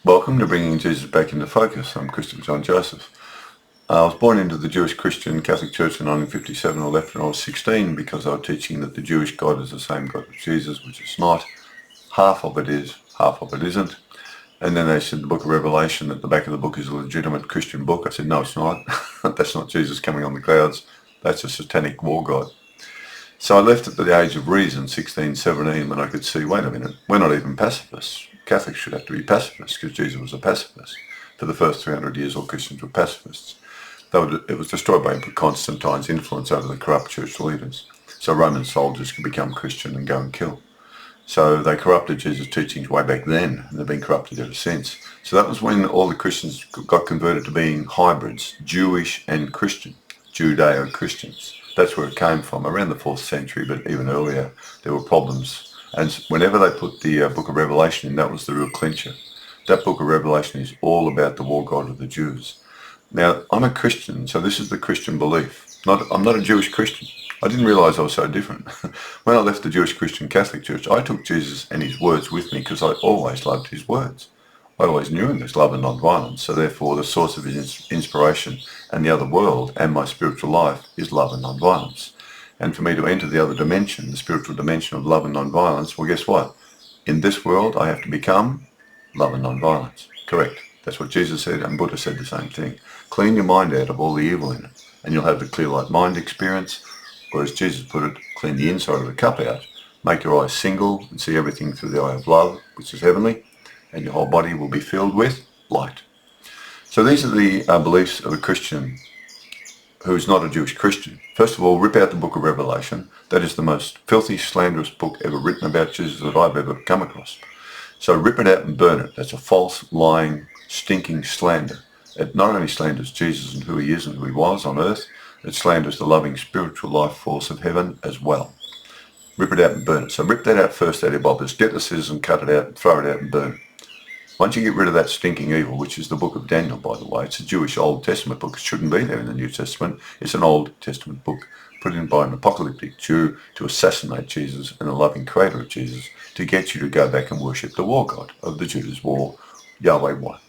Welcome to Bringing Jesus Back into Focus. I'm Christian John Joseph. I was born into the Jewish Christian Catholic Church in 1957. I left when I was 16 because they were teaching that the Jewish God is the same God as Jesus, which it's not. Half of it is, half of it isn't. And then they said the book of Revelation, at the back of the book, is a legitimate Christian book. I said, no, it's not. That's not Jesus coming on the clouds. That's a satanic war god. So I left at the age of reason, 16, 17, when I could see, wait a minute, we're not even pacifists. Catholics should have to be pacifists because Jesus was a pacifist. For the first 300 years, all Christians were pacifists. It was destroyed by Constantine's influence over the corrupt church leaders. So Roman soldiers could become Christian and go and kill. So they corrupted Jesus' teachings way back then, and they've been corrupted ever since. So that was when all the Christians got converted to being hybrids, Jewish and Christian, Judeo-Christians. That's where it came from, around the 4th century, but even earlier there were problems. And whenever they put the book of Revelation in, that was the real clincher. That book of Revelation is all about the war god of the Jews. Now, I'm a Christian, so this is the Christian belief. I'm not a Jewish Christian. I didn't realise I was so different. When I left the Jewish Christian Catholic Church, I took Jesus and his words with me because I always loved his words. I always knew him as love and non-violence, so therefore the source of his inspiration and the other world and my spiritual life is love and non-violence. And for me to enter the other dimension, the spiritual dimension of love and non-violence, well, guess what? In this world, I have to become love and non-violence. Correct. That's what Jesus said, and Buddha said the same thing. Clean your mind out of all the evil in it, and you'll have the clear light mind experience. Or as Jesus put it, clean the inside of the cup out, make your eyes single and see everything through the eye of love, which is heavenly, and your whole body will be filled with light. So these are the beliefs of a Christian who is not a Jewish Christian. First of all, rip out the book of Revelation. That is the most filthy, slanderous book ever written about Jesus that I've ever come across. So rip it out and burn it. That's a false, lying, stinking slander. It not only slanders Jesus and who he is and who he was on earth, it slanders the loving spiritual life force of heaven as well. Rip it out and burn it. So rip that out first out of your Bible. Just get the scissors and cut it out and throw it out and burn it. Once you get rid of that stinking evil, which is the book of Daniel, by the way, it's a Jewish Old Testament book. It shouldn't be there in the New Testament. It's an Old Testament book put in by an apocalyptic Jew to assassinate Jesus and the loving creator of Jesus to get you to go back and worship the war god of the Jews, war Yahweh one.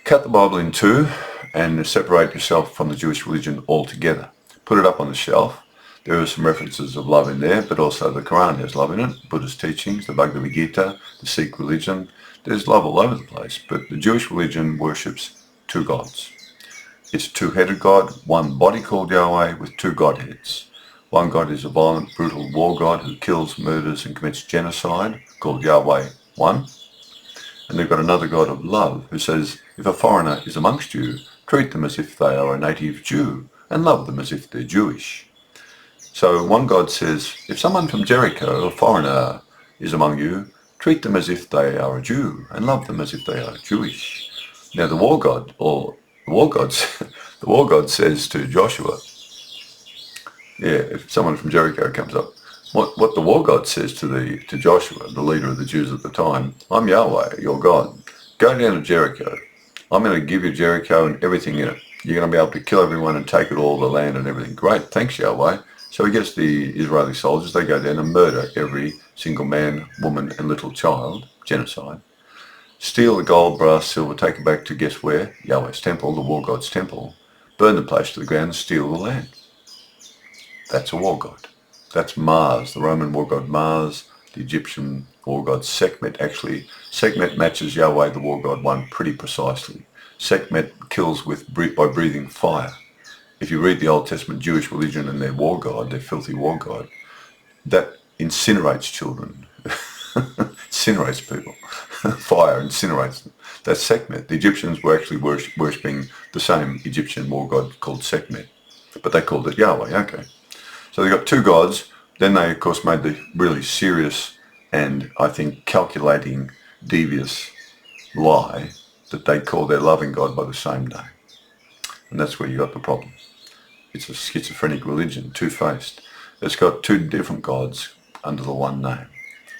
Cut the Bible in two and separate yourself from the Jewish religion altogether. Put it up on the shelf. There are some references of love in there, but also the Quran has love in it, Buddha's teachings, the Bhagavad Gita, the Sikh religion. There's love all over the place, but the Jewish religion worships two gods. It's a two-headed God, one body called Yahweh with two godheads. One God is a violent, brutal war god who kills, murders and commits genocide, called Yahweh one. And they've got another God of love who says, if a foreigner is amongst you, treat them as if they are a native Jew and love them as if they're Jewish. So one God says, if someone from Jericho, a foreigner, is among you, treat them as if they are a Jew and love them as if they are Jewish. Now the war god, the war god says to Joshua, if someone from Jericho comes up, what the war god says to Joshua, the leader of the Jews at the time, I'm Yahweh, your God. Go down to Jericho. I'm going to give you Jericho and everything in it. You're going to be able to kill everyone and take it all, the land and everything. Great, thanks Yahweh. So he gets the Israeli soldiers, they go down and murder every single man, woman and little child, genocide. Steal the gold, brass, silver, take it back to guess where? Yahweh's temple, the war god's temple. Burn the place to the ground, steal the land. That's a war god. That's Mars, the Roman war god Mars, the Egyptian war god Sekhmet. Actually, Sekhmet matches Yahweh, the war god one, pretty precisely. Sekhmet kills by breathing fire. If you read the Old Testament Jewish religion and their war god, their filthy war god, that incinerates children, incinerates people. Fire incinerates them. That's Sekhmet. The Egyptians were actually worshipping the same Egyptian war god called Sekhmet, but they called it Yahweh. Okay. So they got two gods. Then they, of course, made the really serious and, I think, calculating, devious lie that they call their loving God by the same name. And that's where you got the problem. It's a schizophrenic religion, two-faced. It's got two different gods under the one name.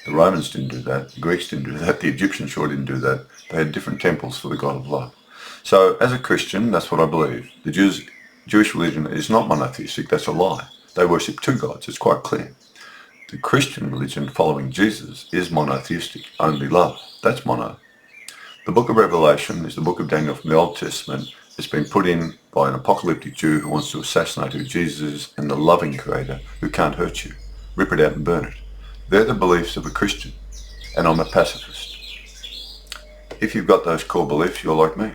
The Romans didn't do that. The Greeks didn't do that. The Egyptians sure didn't do that. They had different temples for the God of love. So as a Christian, that's what I believe. The Jewish religion is not monotheistic. That's a lie. They worship two gods. It's quite clear. The Christian religion following Jesus is monotheistic. Only love. That's mono. The book of Revelation is the book of Daniel from the Old Testament. It's been put in by an apocalyptic Jew who wants to assassinate who Jesus is and the loving Creator who can't hurt you. Rip it out and burn it. They're the beliefs of a Christian, and I'm a pacifist. If you've got those core beliefs, you're like me.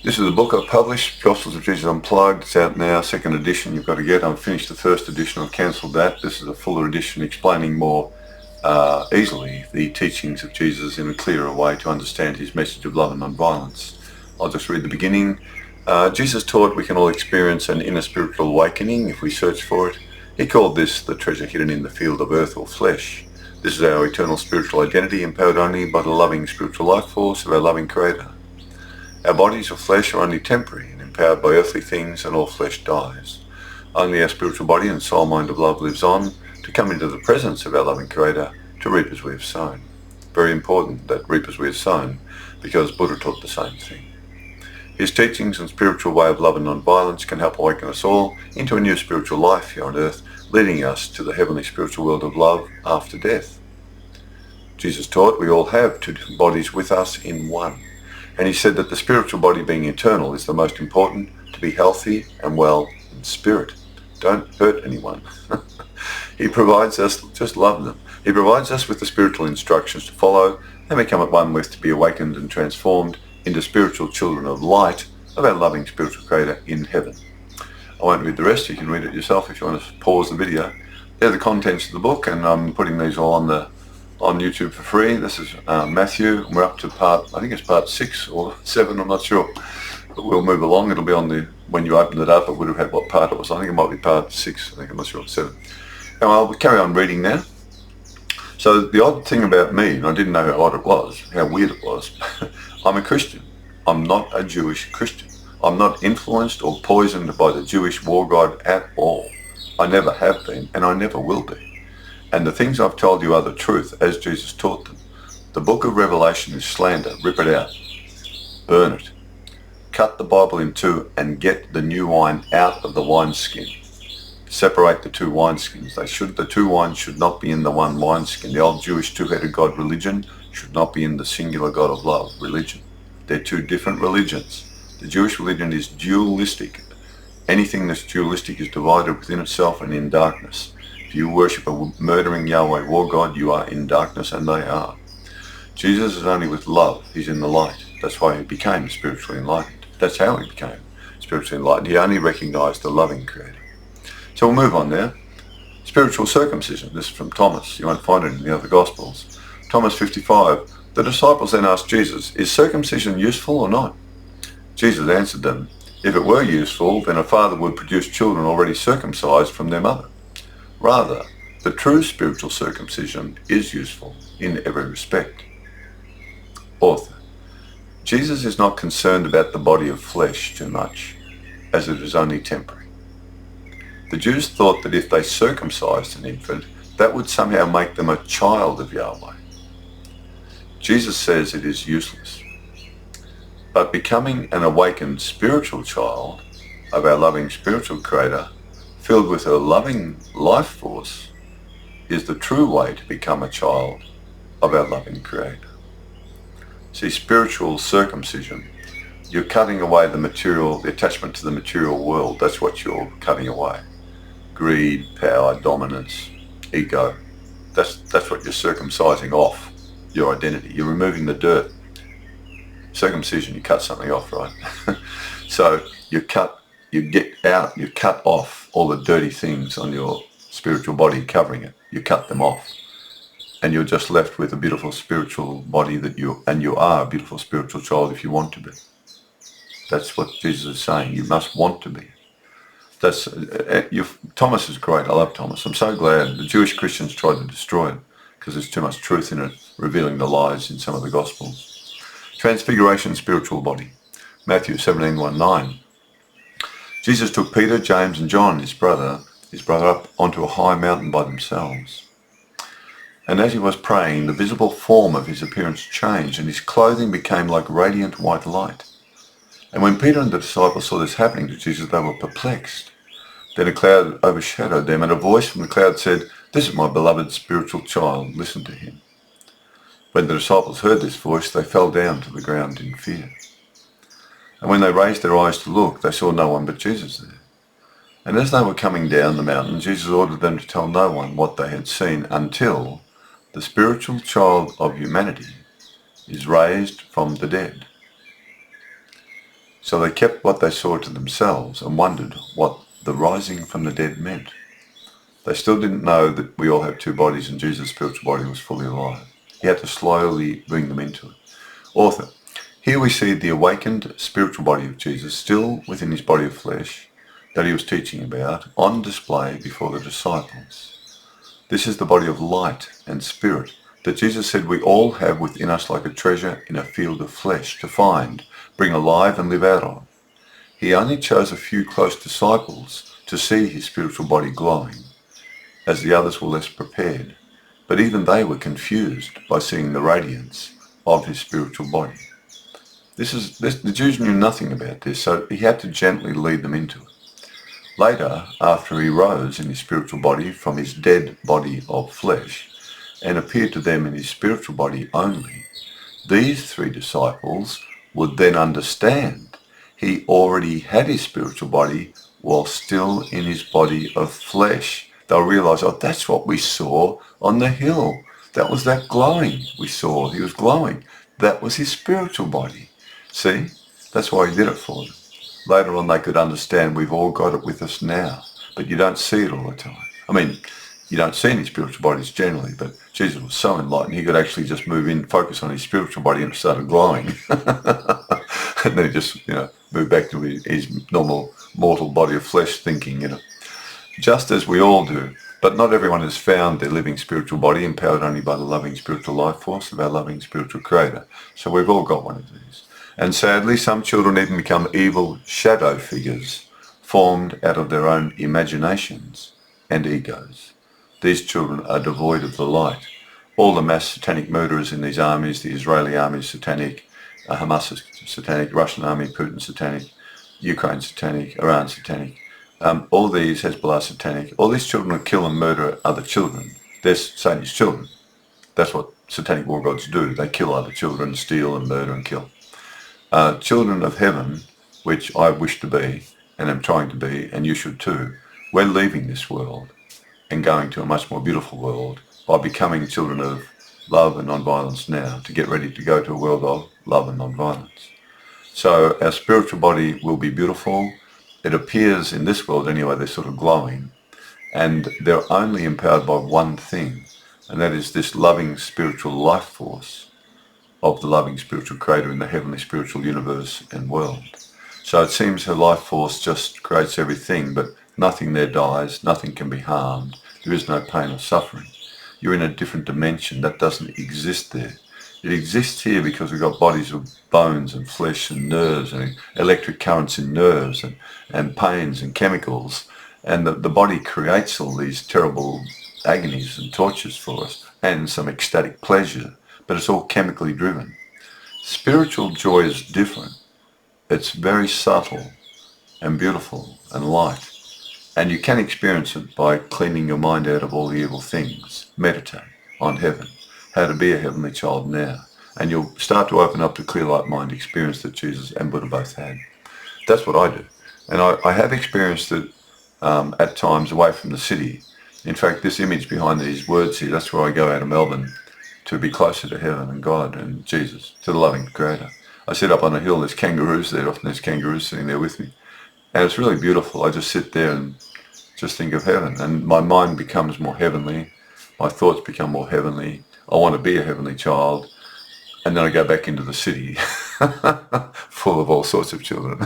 This is the book I've published, Gospels of Jesus Unplugged. It's out now, second edition you've got to get. I've finished the first edition, I've cancelled that. This is a fuller edition explaining more easily the teachings of Jesus in a clearer way to understand his message of love and non-violence. I'll just read the beginning. Jesus taught we can all experience an inner spiritual awakening if we search for it. He called this the treasure hidden in the field of earth or flesh. This is our eternal spiritual identity, empowered only by the loving spiritual life force of our loving Creator. Our bodies of flesh are only temporary and empowered by earthly things, and all flesh dies. Only our spiritual body and soul mind of love lives on to come into the presence of our loving Creator to reap as we have sown. Very important that reap as we have sown, because Buddha taught the same thing. His teachings and spiritual way of love and non-violence can help awaken us all into a new spiritual life here on earth, leading us to the heavenly spiritual world of love after death. Jesus taught we all have two different bodies with us in one. And he said that the spiritual body being eternal is the most important, to be healthy and well in spirit. Don't hurt anyone. He provides us, just love them. He provides us with the spiritual instructions to follow and become at one with, to be awakened and transformed into spiritual children of light of our loving spiritual Creator in heaven. I won't read the rest, you can read it yourself if you want to pause the video. They're the contents of the book, and I'm putting these all on YouTube for free. This is Matthew, and we're up to I think it's part 6 or 7, I'm not sure. But we'll move along. It'll be on when you opened it up, it would have had what part it was. I think it might be part 6, I'm not sure, 7. Now I'll carry on reading now. So the odd thing about me, and I didn't know how odd it was, how weird it was, I'm a Christian. I'm not a Jewish Christian. I'm not influenced or poisoned by the Jewish war god at all. I never have been, and I never will be. And the things I've told you are the truth, as Jesus taught them. The book of Revelation is slander. Rip it out. Burn it. Cut the Bible in two and get the new wine out of the wineskin. Separate the two wineskins. The two wines should not be in the one wineskin. The old Jewish two-headed God religion should not be in the singular God of love religion. They're two different religions. The Jewish religion is dualistic. Anything that's dualistic is divided within itself and in darkness. If you worship a murdering Yahweh war god, you are in darkness, and they are. Jesus is only with love. He's in the light. That's why he became spiritually enlightened. That's how he became spiritually enlightened. He only recognized the loving Creator. So we'll move on now. Spiritual circumcision. This is from Thomas. You won't find it in the other Gospels. Thomas 55. The disciples then asked Jesus, is circumcision useful or not? Jesus answered them, if it were useful, then a father would produce children already circumcised from their mother. Rather, the true spiritual circumcision is useful in every respect. Author. Jesus is not concerned about the body of flesh too much, as it is only temporary. The Jews thought that if they circumcised an infant, that would somehow make them a child of Yahweh. Jesus says it is useless. But becoming an awakened spiritual child of our loving spiritual Creator, filled with her loving life force, is the true way to become a child of our loving Creator. See, spiritual circumcision, you're cutting away the attachment to the material world. That's what you're cutting away. Greed, power, dominance, ego. That's what you're circumcising off, your identity. You're removing the dirt. Circumcision, you cut something off, right? So you cut off all the dirty things on your spiritual body covering it. You cut them off. And you're just left with a beautiful spiritual body and you are a beautiful spiritual child if you want to be. That's what Jesus is saying. You must want to be. Thomas is great. I love Thomas. I'm so glad the Jewish Christians tried to destroy it because there's too much truth in it, revealing the lies in some of the Gospels. Transfiguration, spiritual body. Matthew 17:1-9. Jesus took Peter, James and John, his brother up onto a high mountain by themselves. And as he was praying, the visible form of his appearance changed, and his clothing became like radiant white light. And when Peter and the disciples saw this happening to Jesus, they were perplexed. Then a cloud overshadowed them, and a voice from the cloud said, "This is my beloved spiritual child, listen to him." When the disciples heard this voice, they fell down to the ground in fear. And when they raised their eyes to look, they saw no one but Jesus there. And as they were coming down the mountain, Jesus ordered them to tell no one what they had seen until the spiritual child of humanity is raised from the dead. So they kept what they saw to themselves and wondered what the rising from the dead meant. They still didn't know that we all have two bodies and Jesus' spiritual body was fully alive. He had to slowly bring them into it. Author. Here we see the awakened spiritual body of Jesus still within his body of flesh that he was teaching about on display before the disciples. This is the body of light and spirit that Jesus said we all have within us like a treasure in a field of flesh to find, bring alive and live out of. He only chose a few close disciples to see his spiritual body glowing, as the others were less prepared. But even they were confused by seeing the radiance of his spiritual body. The Jews knew nothing about this, so he had to gently lead them into it. Later, after he rose in his spiritual body from his dead body of flesh and appeared to them in his spiritual body only, these three disciples would then understand he already had his spiritual body while still in his body of flesh. They'll realize, oh, that's what we saw on the hill. That was that glowing we saw. He was glowing. That was his spiritual body. See? That's why he did it for them. Later on they could understand we've all got it with us now, but you don't see it all the time. I mean, you don't see any spiritual bodies generally, but Jesus was so enlightened he could actually just move in, focus on his spiritual body and started glowing. And then he just, moved back to his normal mortal body of flesh thinking, Just as we all do. But not everyone has found their living spiritual body empowered only by the loving spiritual life force of our loving spiritual creator. So we've all got one of these. And sadly, some children even become evil shadow figures formed out of their own imaginations and egos. These children are devoid of the light. All the mass satanic murderers in these armies, the Israeli army is satanic, Hamas is satanic, Russian army, Putin satanic, Ukraine satanic, Iran satanic. All these, Hezbollah satanic, all these children who kill and murder other children. They're Satan's children. That's what satanic war gods do. They kill other children, steal and murder and kill. Children of heaven, which I wish to be and am trying to be, and you should too, we're leaving this world and going to a much more beautiful world by becoming children of love and non-violence now to get ready to go to a world of love and non-violence. So our spiritual body will be beautiful. It appears in this world anyway, they're sort of glowing, and they're only empowered by one thing, and that is this loving spiritual life force of the loving spiritual creator in the heavenly spiritual universe and world. So it seems her life force just creates everything, but nothing there dies, nothing can be harmed, there is no pain or suffering. You're in a different dimension that doesn't exist there. It exists here because we've got bodies of bones and flesh and nerves and electric currents in nerves and pains and chemicals. And the body creates all these terrible agonies and tortures for us and some ecstatic pleasure, but it's all chemically driven. Spiritual joy is different. It's very subtle and beautiful and light. And you can experience it by cleaning your mind out of all the evil things. Meditate on heaven. How to be a heavenly child now. And you'll start to open up to clear light mind experience that Jesus and Buddha both had. That's what I do. And I have experienced it at times away from the city. In fact, this image behind these words here, that's where I go out of Melbourne to be closer to heaven and God and Jesus, to the loving Creator. I sit up on a hill, there's kangaroos there, often there's kangaroos sitting there with me. And it's really beautiful. I just sit there and just think of heaven. And my mind becomes more heavenly. My thoughts become more heavenly. I want to be a heavenly child. And then I go back into the city full of all sorts of children.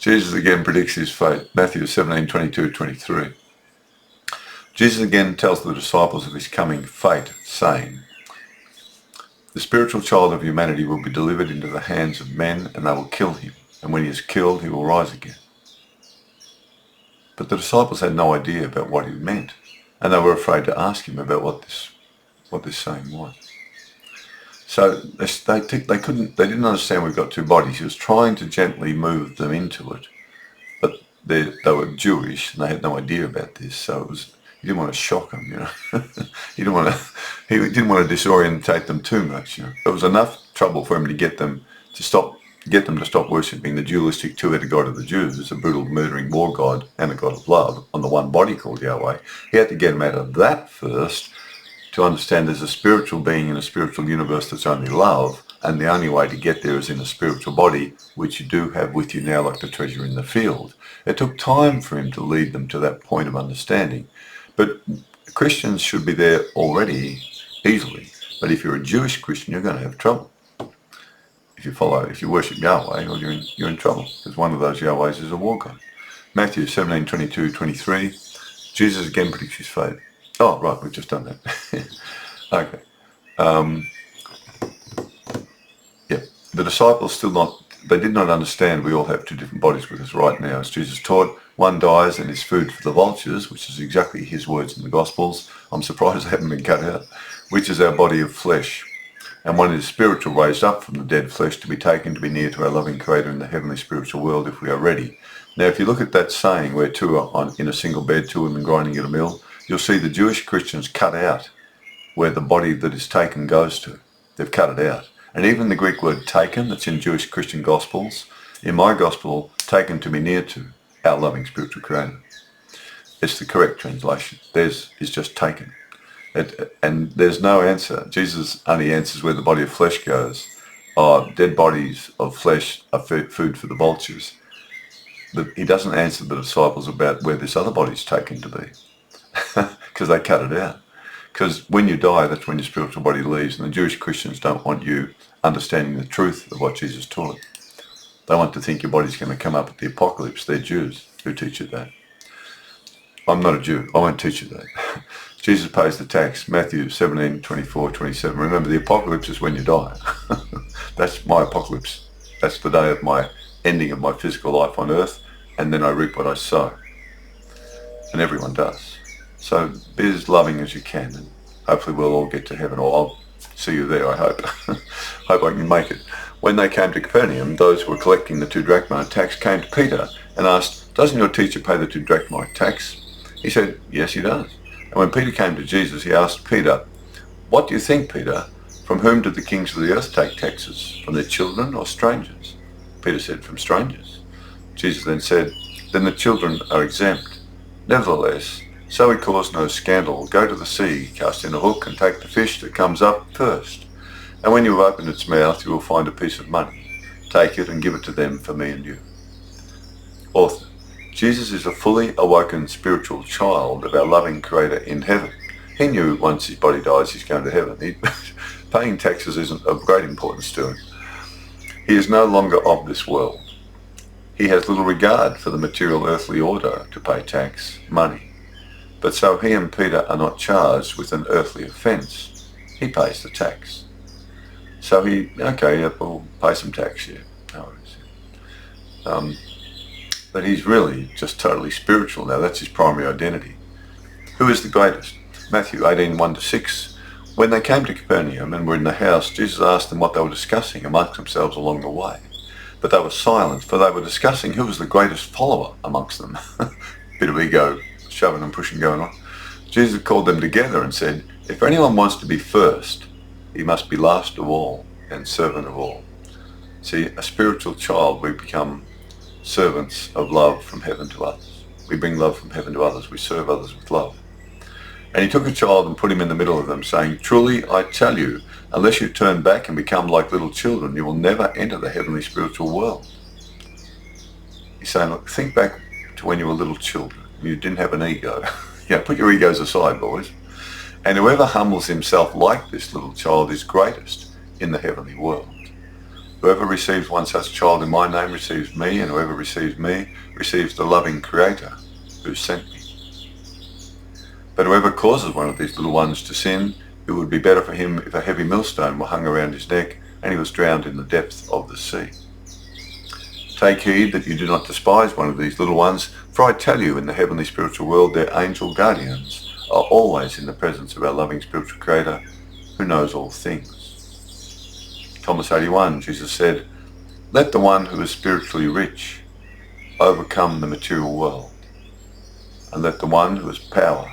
Jesus again predicts his fate. Matthew 17:22-23. Jesus again tells the disciples of his coming fate, saying, the spiritual child of humanity will be delivered into the hands of men, and they will kill him. And when he is killed, he will rise again. But the disciples had no idea about what he meant, and they were afraid to ask him about what this saying was. So they didn't understand we've got two bodies. He was trying to gently move them into it, but they were Jewish and they had no idea about this. So He didn't want to shock them, you know. He didn't want to disorientate them too much, you know. It was enough trouble for him to get them to stop worshipping the dualistic two-headed God of the Jews, a brutal murdering war god and a God of love on the one body called Yahweh. He had to get them out of that first to understand there's a spiritual being in a spiritual universe that's only love, and the only way to get there is in a spiritual body, which you do have with you now like the treasure in the field. It took time for him to lead them to that point of understanding. But Christians should be there already easily. But if you're a Jewish Christian, you're going to have trouble. If you worship Yahweh, well, you're in trouble, because one of those Yahwehs is a war god. Matthew 17:22-23, Jesus again predicts his fate. Oh, right, we've just done that. Okay. Yeah, the disciples they did not understand we all have two different bodies with us right now. As Jesus taught, one dies and is food for the vultures, which is exactly his words in the Gospels. I'm surprised they haven't been cut out. Which is our body of flesh. And one is spiritual, raised up from the dead flesh to be taken to be near to our loving Creator in the heavenly spiritual world if we are ready. Now, if you look at that saying where two are in a single bed, two women grinding at a mill, you'll see the Jewish Christians cut out where the body that is taken goes to. They've cut it out. And even the Greek word taken that's in Jewish Christian Gospels, in my Gospel, taken to be near to our loving spiritual Creator. It's the correct translation. Theirs is just taken. And there's no answer. Jesus only answers where the body of flesh goes. Dead bodies of flesh are food for the vultures. He doesn't answer the disciples about where this other body is taken to be, because they cut it out. Because when you die, that's when your spiritual body leaves, and the Jewish Christians don't want you understanding the truth of what Jesus taught. They want to think your body's going to come up at the apocalypse. They're Jews who teach you that. I'm not a Jew. I won't teach you that. Jesus pays the tax. Matthew 17:24-27. Remember, the apocalypse is when you die. That's my apocalypse. That's the day of my ending of my physical life on earth, and then I reap what I sow. And everyone does. So be as loving as you can, and hopefully we'll all get to heaven, or I'll see you there, I hope. Hope I can make it. When they came to Capernaum, those who were collecting the 2 drachma tax came to Peter and asked, "Doesn't your teacher pay the 2 drachma tax?" He said, "Yes, he does." And when Peter came to Jesus, he asked Peter, "What do you think, Peter? From whom do the kings of the earth take taxes? From their children or strangers?" Peter said, "From strangers." Jesus then said, "Then the children are exempt. Nevertheless, so he caused no scandal. Go to the sea, cast in a hook, and take the fish that comes up first. And when you have opened its mouth, you will find a piece of money. Take it and give it to them for me and you." Author. Jesus is a fully awoken spiritual child of our loving Creator in heaven. He knew once his body dies, he's going to heaven. Paying taxes isn't of great importance to him. He is no longer of this world. He has little regard for the material earthly order to pay tax, money. But so he and Peter are not charged with an earthly offence. He pays the tax. So we'll pay some tax here. No worries. But he's really just totally spiritual now. That's his primary identity. Who is the greatest? Matthew 18:1-6. When they came to Capernaum and were in the house, Jesus asked them what they were discussing amongst themselves along the way. But they were silent, for they were discussing who was the greatest follower amongst them. Bit of ego shoving and pushing going on. Jesus called them together and said, "If anyone wants to be first, he must be last of all and servant of all." See, a spiritual child, we become servants of love from heaven to others. We bring love from heaven to others. We serve others with love. And he took a child and put him in the middle of them, saying, "Truly I tell you, unless you turn back and become like little children, you will never enter the heavenly spiritual world." He's saying, look, think back to when you were little children. You didn't have an ego. Put your egos aside, boys. "And whoever humbles himself like this little child is greatest in the heavenly world. Whoever receives one such child in my name receives me, and whoever receives me receives the loving Creator who sent me. But whoever causes one of these little ones to sin, it would be better for him if a heavy millstone were hung around his neck and he was drowned in the depth of the sea. Take heed that you do not despise one of these little ones, for I tell you, in the heavenly spiritual world their angel guardians are always in the presence of our loving spiritual Creator who knows all things." Thomas 81, Jesus said, "Let the one who is spiritually rich overcome the material world, and let the one who has power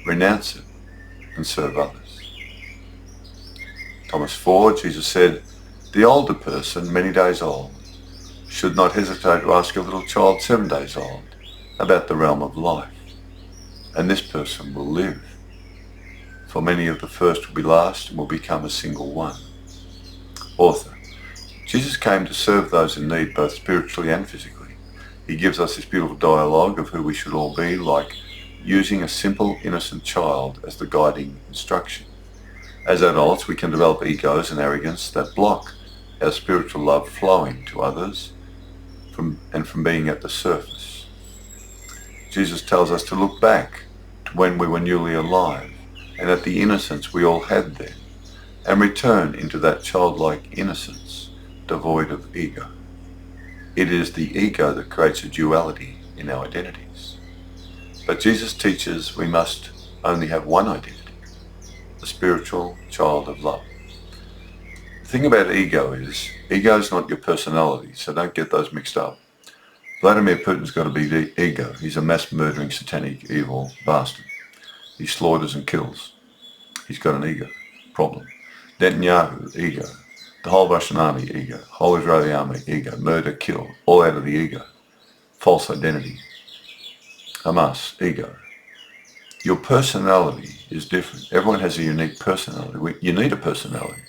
renounce it, and serve others. Thomas 4, Jesus said, "The older person, many days old, should not hesitate to ask a little child 7 days old about the realm of life, and this person will live. For many of the first will be last and will become a single one." Author. Jesus came to serve those in need both spiritually and physically. He gives us this beautiful dialogue of who we should all be, like using a simple, innocent child as the guiding instruction. As adults, we can develop egos and arrogance that block our spiritual love flowing to others from being at the surface. Jesus tells us to look back to when we were newly alive and at the innocence we all had then, and return into that childlike innocence devoid of ego. It is the ego that creates a duality in our identities. But Jesus teaches we must only have one identity, the spiritual child of love. The thing about ego is not your personality, so don't get those mixed up. Vladimir Putin's got a big ego. He's a mass-murdering, satanic, evil bastard. He slaughters and kills. He's got an ego problem. Netanyahu, ego. The whole Russian army, ego. Whole Israeli army, ego. Murder, kill, all out of the ego. False identity. Hamas, ego. Your personality is different. Everyone has a unique personality. You need a personality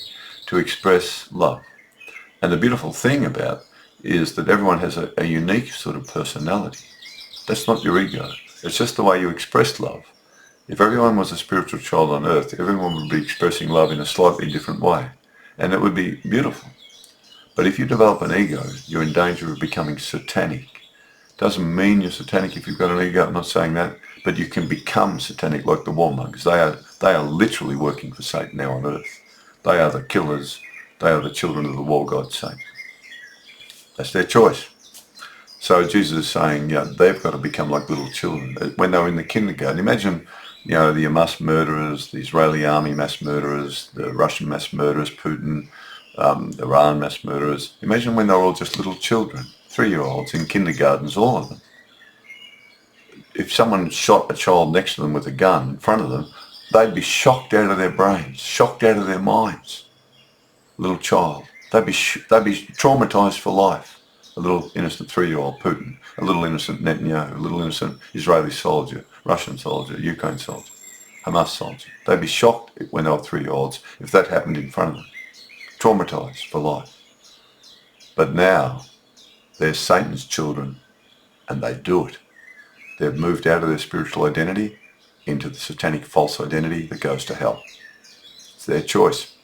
to express love. And the beautiful thing about is that everyone has a unique sort of personality. That's not your ego. It's just the way you express love. If everyone was a spiritual child on earth, everyone would be expressing love in a slightly different way. And it would be beautiful. But if you develop an ego, you're in danger of becoming satanic. Doesn't mean you're satanic if you've got an ego, I'm not saying that, but you can become satanic like the warmongers. They are literally working for Satan now on earth. They are the killers. They are the children of the war god Satan. That's their choice. So Jesus is saying, they've got to become like little children. When they were in the kindergarten, imagine, the Hamas murderers, the Israeli army mass murderers, the Russian mass murderers, Putin, Iran mass murderers. Imagine when they were all just little children, 3-year-olds in kindergartens, all of them. If someone shot a child next to them with a gun in front of them, they'd be shocked out of their brains, shocked out of their minds. Little child. They'd be traumatized for life. A little innocent 3-year-old Putin, a little innocent Netanyahu, a little innocent Israeli soldier, Russian soldier, Ukraine soldier, Hamas soldier. They'd be shocked when they were 3-year-olds if that happened in front of them. Traumatized for life. But now, they're Satan's children, and they do it. They've moved out of their spiritual identity into the satanic false identity that goes to hell. It's their choice.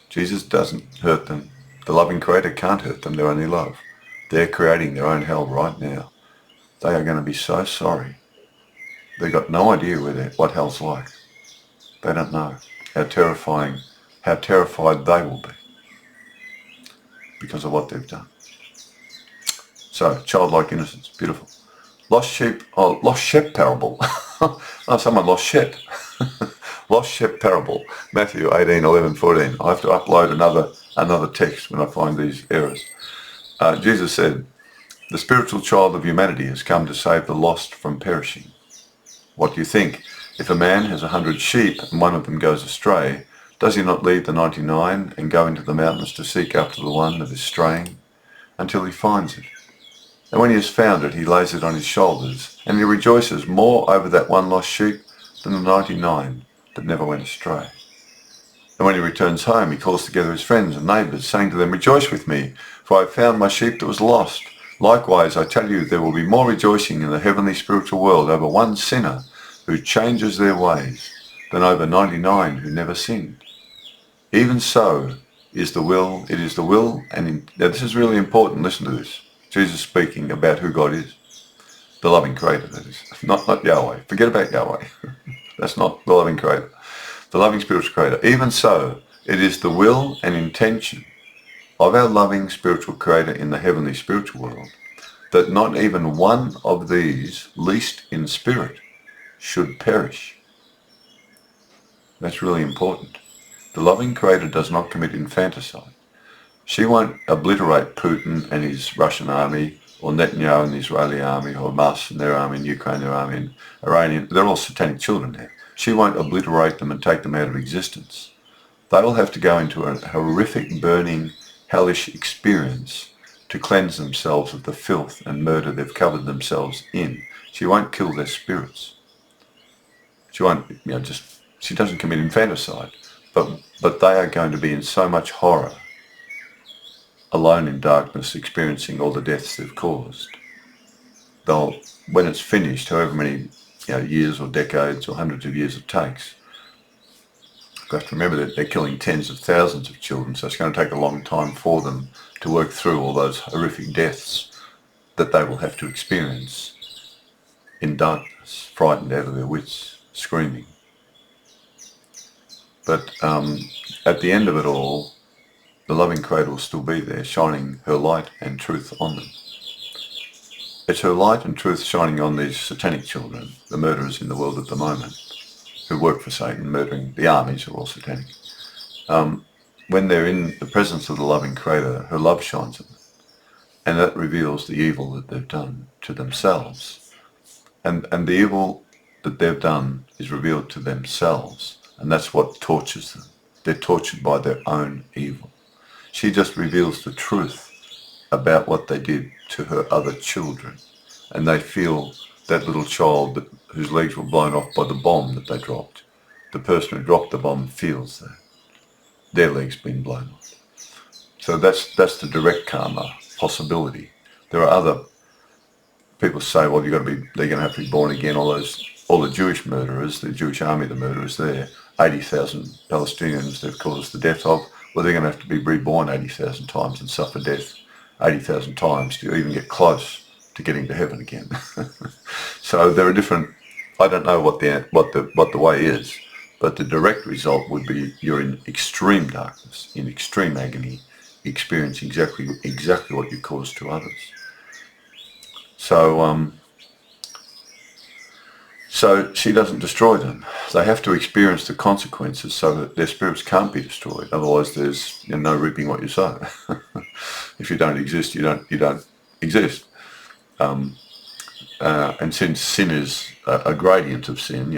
Jesus doesn't hurt them. The loving Creator can't hurt them. They're only love. They're creating their own hell right now. They are going to be so sorry. They've got no idea what hell's like. They don't know how terrified they will be because of what they've done. So, childlike innocence, beautiful. Lost sheep parable. Oh, someone lost sheep. Lost sheep parable. Matthew 18:11-14. I have to upload another text when I find these errors. Jesus said, "The spiritual child of humanity has come to save the lost from perishing. What do you think? If a man has 100 sheep and one of them goes astray, does he not leave the 99 and go into the mountains to seek after the one that is straying until he finds it? And when he has found it, he lays it on his shoulders, and he rejoices more over that one lost sheep than the 99 that never went astray. And when he returns home, he calls together his friends and neighbours, saying to them, 'Rejoice with me, for I have found my sheep that was lost.' Likewise, I tell you, there will be more rejoicing in the heavenly spiritual world over one sinner who changes their ways than over 99 who never sinned. Even so it is the will, now this is really important, listen to this. Jesus speaking about who God is. The loving Creator, that is. Not Yahweh. Forget about Yahweh. That's not the loving Creator. The loving spiritual Creator. Even so, it is the will and intention of our loving spiritual Creator in the heavenly spiritual world that not even one of these, least in spirit, should perish." That's really important. The loving Creator does not commit infanticide. She won't obliterate Putin and his Russian army, or Netanyahu and the Israeli army, or Hamas and their army, and Ukraine, their army, and Iranian. They're all satanic children now. She won't obliterate them and take them out of existence. They will have to go into a horrific, burning, hellish experience to cleanse themselves of the filth and murder they've covered themselves in. She won't kill their spirits. She won't, she doesn't commit infanticide. But they are going to be in so much horror, alone in darkness, experiencing all the deaths they've caused. They'll, when it's finished, however many years or decades or hundreds of years it takes, you have to remember that they're killing tens of thousands of children, so it's going to take a long time for them to work through all those horrific deaths that they will have to experience in darkness, frightened out of their wits, screaming. But at the end of it all, the loving Creator will still be there, shining her light and truth on them. It's her light and truth shining on these satanic children, the murderers in the world at the moment, who work for Satan, murdering the armies who are all satanic. When they're in the presence of the loving Creator, her love shines on them. And that reveals the evil that they've done to themselves. And the evil that they've done is revealed to themselves. And that's what tortures them. They're tortured by their own evil. She just reveals the truth about what they did to her other children. And they feel that little child whose legs were blown off by the bomb that they dropped. The person who dropped the bomb feels that. Their legs been blown off. So that's the direct karma possibility. There are other people say, well, they're going to have to be born again. All the Jewish murderers, the Jewish army, the murderers there, 80,000 Palestinians they've caused the death of. Well, they're going to have to be reborn 80,000 times and suffer death 80,000 times to even get close to getting to heaven again. So there are different. I don't know what the way is, but the direct result would be you're in extreme darkness, in extreme agony, experiencing exactly what you caused to others. So she doesn't destroy them. They have to experience the consequences so that their spirits can't be destroyed. Otherwise, there's no reaping what you sow. If you don't exist, you don't exist. And since sin is a gradient of sin,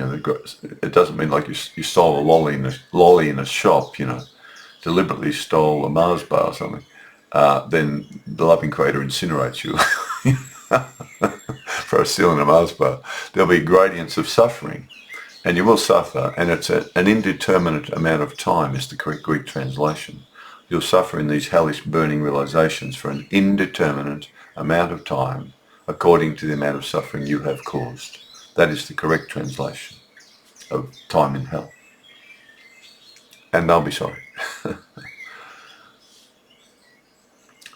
it doesn't mean like you stole a lolly in a shop, deliberately stole a Mars bar or something. Then the loving Creator incinerates you. For stealing a Mars bar. There'll be gradients of suffering, and you will suffer, and it's an indeterminate amount of time is the correct Greek translation. You'll suffer in these hellish burning realizations for an indeterminate amount of time according to the amount of suffering you have caused. That is the correct translation of time in hell. And they'll be sorry.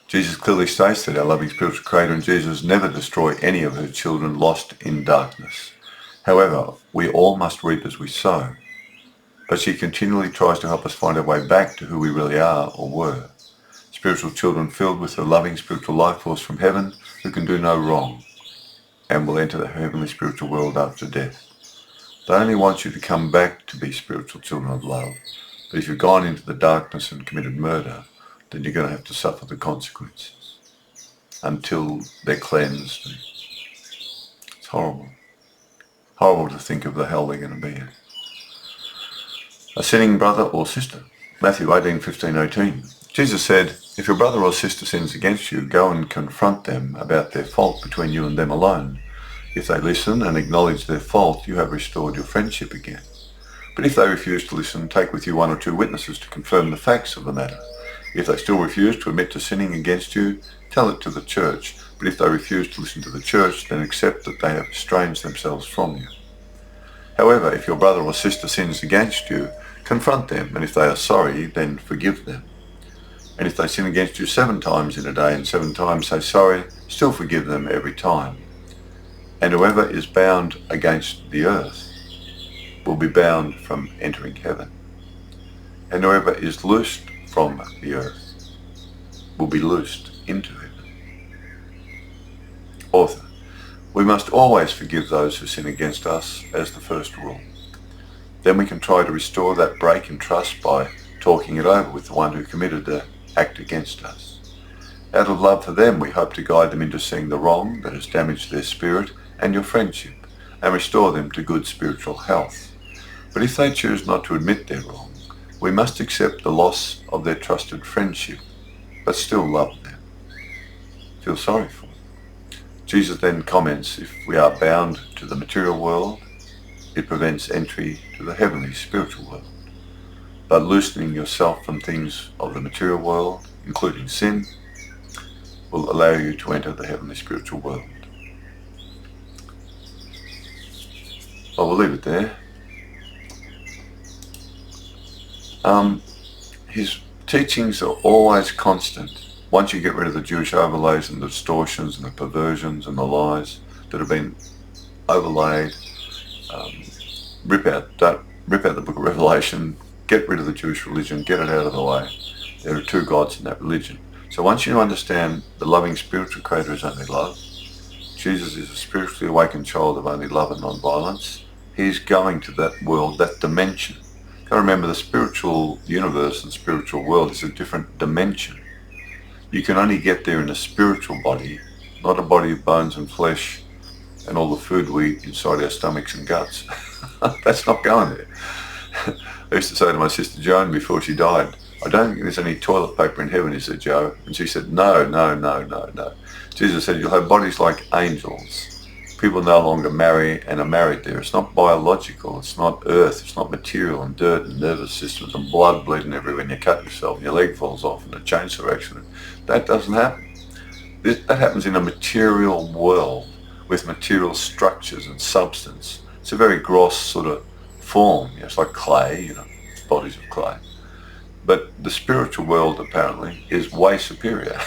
Jesus clearly states that our loving spiritual Creator and Jesus never destroy any of her children lost in darkness. However, we all must reap as we sow. But she continually tries to help us find our way back to who we really are or were. Spiritual children filled with her loving spiritual life force from heaven who can do no wrong and will enter the heavenly spiritual world after death. They only want you to come back to be spiritual children of love. But if you've gone into the darkness and committed murder, then you're going to have to suffer the consequences until they're cleansed. It's horrible. Horrible to think of the hell they're going to be in. A sinning brother or sister. Matthew 18:15-18. Jesus said, if your brother or sister sins against you, go and confront them about their fault between you and them alone. If they listen and acknowledge their fault, you have restored your friendship again. But if they refuse to listen, take with you 1 or 2 witnesses to confirm the facts of the matter. If they still refuse to admit to sinning against you, tell it to the church. But if they refuse to listen to the church, then accept that they have estranged themselves from you. However, if your brother or sister sins against you, confront them, and if they are sorry, then forgive them. And if they sin against you 7 times in a day and 7 times say sorry, still forgive them every time. And whoever is bound against the earth will be bound from entering heaven. And whoever is loosed from the earth will be loosed into heaven. Author. We must always forgive those who sin against us as the first rule. Then we can try to restore that break in trust by talking it over with the one who committed the act against us. Out of love for them, we hope to guide them into seeing the wrong that has damaged their spirit and your friendship, and restore them to good spiritual health. But if they choose not to admit their wrong, we must accept the loss of their trusted friendship, but still love them, feel sorry for them. Jesus then comments, if we are bound to the material world, it prevents entry to the heavenly spiritual world. But loosening yourself from things of the material world, including sin, will allow you to enter the heavenly spiritual world. I will leave it there. His teachings are always constant. Once you get rid of the Jewish overlays and the distortions and the perversions and the lies that have been overlaid, rip out the book of Revelation, get rid of the Jewish religion, get it out of the way. There are two gods in that religion. So once you understand the loving spiritual creator is only love, Jesus is a spiritually awakened child of only love and non-violence, he's going to that world, that dimension. You've got to remember, the spiritual universe and spiritual world is a different dimension. You can only get there in a spiritual body, not a body of bones and flesh and all the food we eat inside our stomachs and guts. That's not going there. I used to say to my sister Joan before she died, I don't think there's any toilet paper in heaven, he said, Joe. And she said, no. Jesus said, you'll have bodies like angels. People no longer marry and are married there. It's not biological, it's not earth, it's not material and dirt and nervous systems and blood bleeding everywhere and you cut yourself and your leg falls off in a chainsaw accident. That doesn't happen. That happens in a material world with material structures and substance. It's a very gross sort of form. It's like clay, bodies of clay. But the spiritual world apparently is way superior.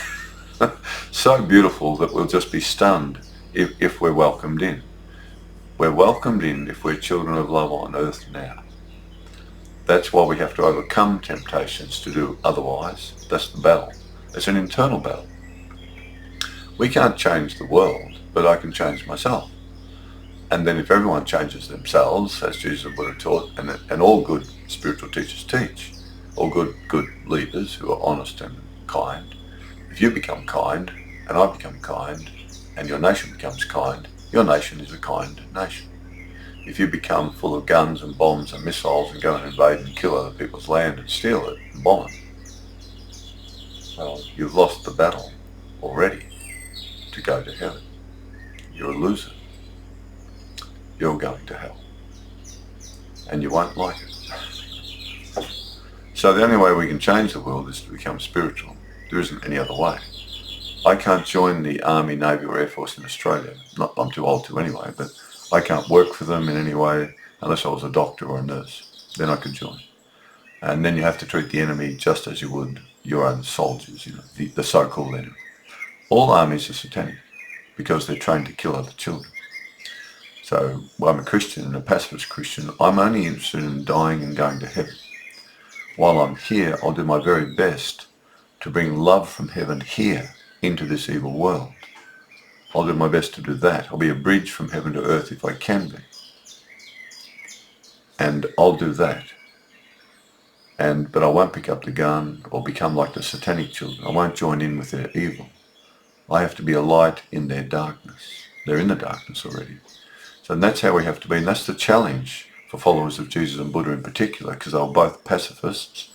So beautiful that we'll just be stunned if we're welcomed in. We're welcomed in if we're children of love on earth now. That's why we have to overcome temptations to do otherwise. That's the battle. It's an internal battle. We can't change the world, but I can change myself. And then if everyone changes themselves, as Jesus would have taught, and all good spiritual teachers teach, all good leaders who are honest and kind, if you become kind, and I become kind, and your nation becomes kind, your nation is a kind nation. If you become full of guns and bombs and missiles and go and invade and kill other people's land and steal it and bomb it, well, you've lost the battle already to go to heaven. You're a loser. You're going to hell. And you won't like it. So the only way we can change the world is to become spiritual. There isn't any other way. I can't join the Army, Navy or Air Force in Australia. I'm too old to anyway, but I can't work for them in any way unless I was a doctor or a nurse. Then I could join. And then you have to treat the enemy just as you would your own soldiers, the so-called enemy. All armies are satanic because they're trained to kill other children. So I'm a Christian and a pacifist Christian. I'm only interested in dying and going to heaven. While I'm here, I'll do my very best to bring love from heaven here into this evil world. I'll do my best to do that. I'll be a bridge from heaven to earth if I can be. And I'll do that. But I won't pick up the gun or become like the satanic children. I won't join in with their evil. I have to be a light in their darkness. They're in the darkness already. So that's how we have to be. And that's the challenge for followers of Jesus and Buddha in particular, because they were both pacifists.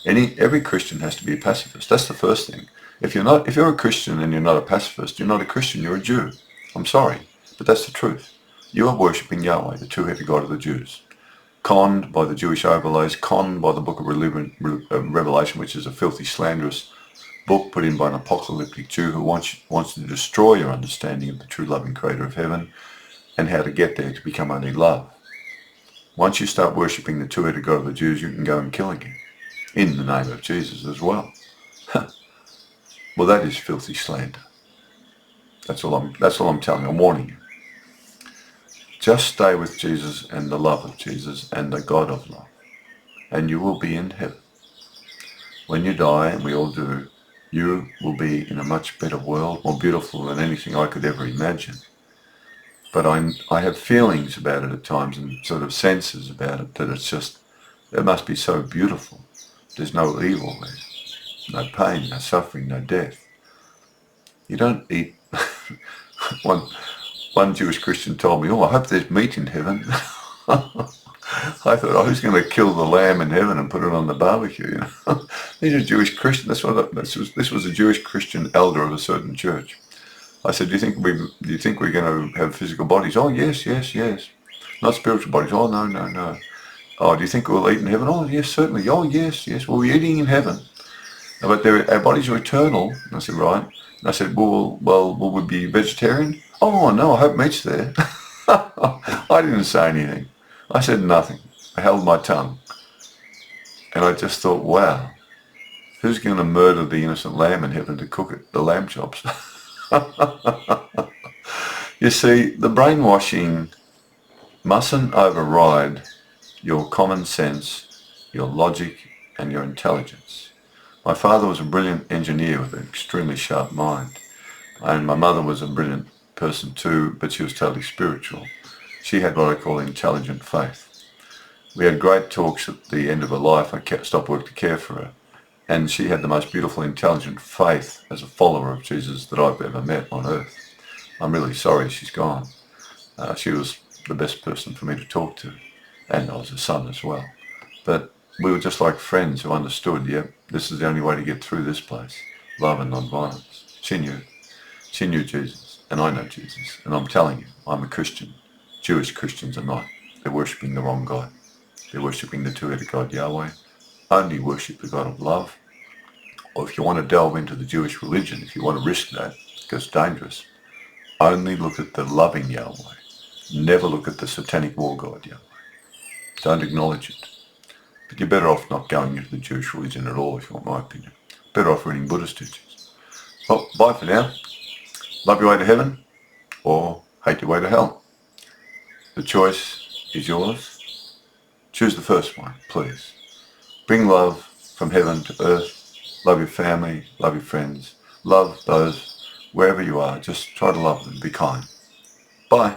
Every Christian has to be a pacifist. That's the first thing. If you're a Christian and you're not a pacifist, you're not a Christian, you're a Jew. I'm sorry, but that's the truth. You are worshipping Yahweh, the two-headed God of the Jews. Conned by the Jewish overlays, conned by the book of Revelation, which is a filthy, slanderous book put in by an apocalyptic Jew who wants to destroy your understanding of the true loving creator of heaven and how to get there to become only love. Once you start worshipping the two-headed God of the Jews, you can go and kill again in the name of Jesus as well. Well, that is filthy slander. That's all I'm telling you. I'm warning you. Just stay with Jesus and the love of Jesus and the God of love, and you will be in heaven. When you die, and we all do, you will be in a much better world, more beautiful than anything I could ever imagine. But I have feelings about it at times and sort of senses about it that it must be so beautiful. There's no evil there. No pain, no suffering, no death. You don't eat. One Jewish Christian told me, I hope there's meat in heaven. I thought, oh, who's going to kill the lamb in heaven and put it on the barbecue? You know, these are Jewish Christians. This was a Jewish Christian elder of a certain church. I said, do you think we're going to have physical bodies? Oh, yes, yes, yes. Not spiritual bodies. Oh, no, no, no. Oh, do you think we'll eat in heaven? Oh, yes, certainly. Oh, yes, yes. We'll be eating in heaven. But our bodies are eternal. And I said, right. And I said, well, will we be vegetarian? Oh, no, I hope meat's there. I didn't say anything. I said nothing. I held my tongue. And I just thought, wow, who's going to murder the innocent lamb in heaven to cook it, the lamb chops? You see, the brainwashing mustn't override your common sense, your logic, and your intelligence. My father was a brilliant engineer with an extremely sharp mind. And my mother was a brilliant person too, but she was totally spiritual. She had what I call intelligent faith. We had great talks at the end of her life. I stopped work to care for her. And she had the most beautiful, intelligent faith as a follower of Jesus that I've ever met on earth. I'm really sorry she's gone. She was the best person for me to talk to. And I was her son as well. But we were just like friends who understood, this is the only way to get through this place. Love and non-violence. She knew. She knew Jesus, and I know Jesus. And I'm telling you, I'm a Christian. Jewish Christians are not. They're worshipping the wrong God. They're worshipping the two-headed God Yahweh. Only worship the God of love. Or if you want to delve into the Jewish religion, if you want to risk that, because it's dangerous, only look at the loving Yahweh. Never look at the satanic war God Yahweh. Don't acknowledge it. But you're better off not going into the Jewish religion at all, if you want my opinion. Better off reading Buddhist teachings. Well, bye for now. Love your way to heaven, or hate your way to hell. The choice is yours. Choose the first one, please. Bring love from heaven to earth. Love your family, love your friends. Love those wherever you are. Just try to love them. Be kind. Bye.